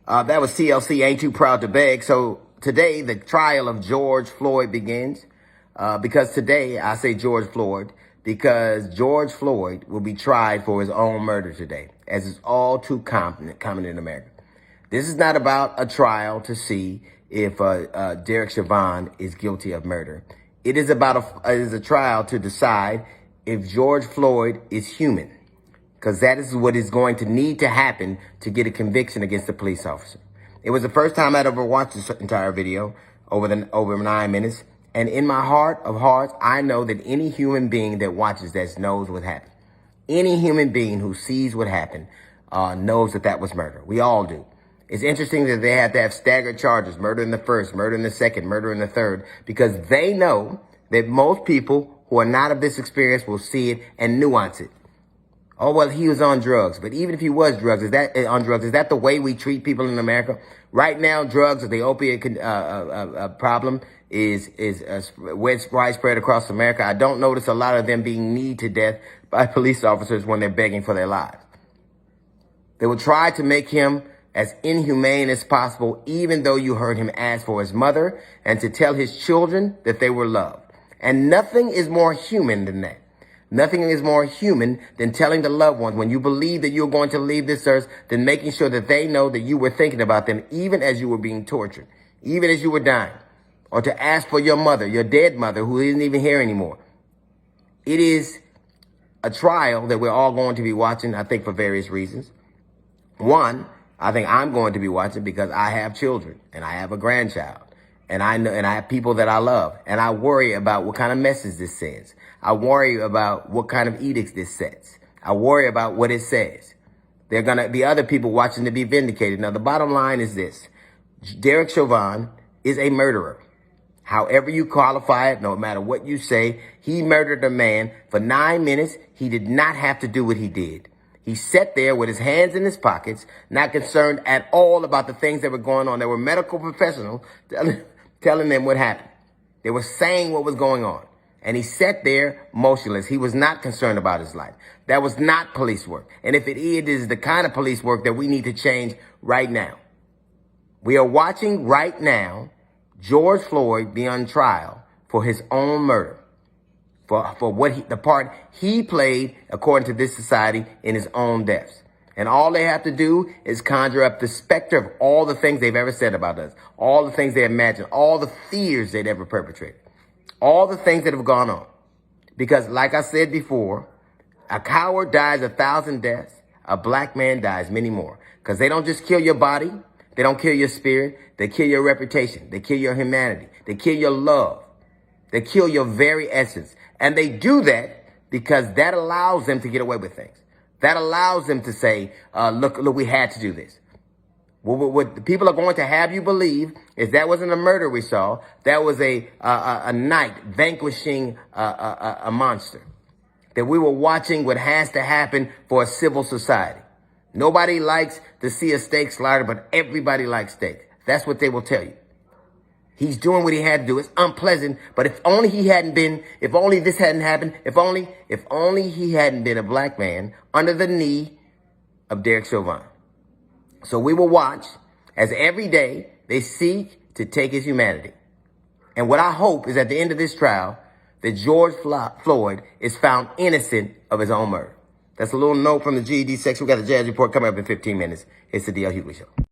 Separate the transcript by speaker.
Speaker 1: That was TLC, Ain't Too Proud to Beg. So today, the trial of George Floyd begins. Because today, I say George Floyd, because George Floyd will be tried for his own murder today, as is all too common in America. This is not about a trial to see if Derek Chauvin is guilty of murder. It is a trial to decide if George Floyd is human, because that is what is going to need to happen to get a conviction against the police officer. It was the first time I'd ever watched this entire video over 9 minutes. And in my heart of hearts, I know that any human being that watches this knows what happened. Any human being who sees what happened knows that that was murder. We all do. It's interesting that they have to have staggered charges, murder in the first, murder in the second, murder in the third, because they know that most people who are not of this experience will see it and nuance it. Oh, well, he was on drugs. But even if he was on drugs, is that the way we treat people in America? Right now, drugs, the opiate problem is widespread across America. I don't notice a lot of them being kneed to death by police officers when they're begging for their lives. They will try to make him as inhumane as possible, even though you heard him ask for his mother and to tell his children that they were loved. And nothing is more human than that. Nothing is more human than telling the loved ones when you believe that you're going to leave this earth, than making sure that they know that you were thinking about them even as you were being tortured, even as you were dying, or to ask for your mother, your dead mother, who isn't even here anymore. It is a trial that we're all going to be watching, I think, for various reasons. One, I think I'm going to be watching because I have children and I have a grandchild. And I know, and I have people that I love, and I worry about what kind of message this sends. I worry about what kind of edicts this sets. I worry about what it says. There are going to be other people watching to be vindicated. Now, the bottom line is this. Derek Chauvin is a murderer. However you qualify it, no matter what you say, he murdered a man for 9 minutes. He did not have to do what he did. He sat there with his hands in his pockets, not concerned at all about the things that were going on. There were medical professionals telling them what happened. They were saying what was going on. And he sat there motionless. He was not concerned about his life. That was not police work. And if it is the kind of police work that we need to change right now. We are watching right now George Floyd be on trial for his own murder, for what the part he played, according to this society, in his own deaths. And all they have to do is conjure up the specter of all the things they've ever said about us, all the things they imagine, all the fears they'd ever perpetrated, all the things that have gone on. Because like I said before, a coward dies 1,000 deaths. A black man dies many more. Because they don't just kill your body. They don't kill your spirit. They kill your reputation. They kill your humanity. They kill your love. They kill your very essence. And they do that because that allows them to get away with things. That allows them to say, look, we had to do this. What the people are going to have you believe is that wasn't a murder we saw. That was a knight vanquishing a monster. That we were watching what has to happen for a civil society. Nobody likes to see a steak slaughtered, but everybody likes steak. That's what they will tell you. He's doing what he had to do. It's unpleasant, but if only this hadn't happened, if only he hadn't been a black man under the knee of Derek Chauvin. So we will watch as every day they seek to take his humanity. And what I hope is at the end of this trial that George Floyd is found innocent of his own murder. That's a little note from the GED section. We got the Jazz Report coming up in 15 minutes. It's the D.L. Hughley Show.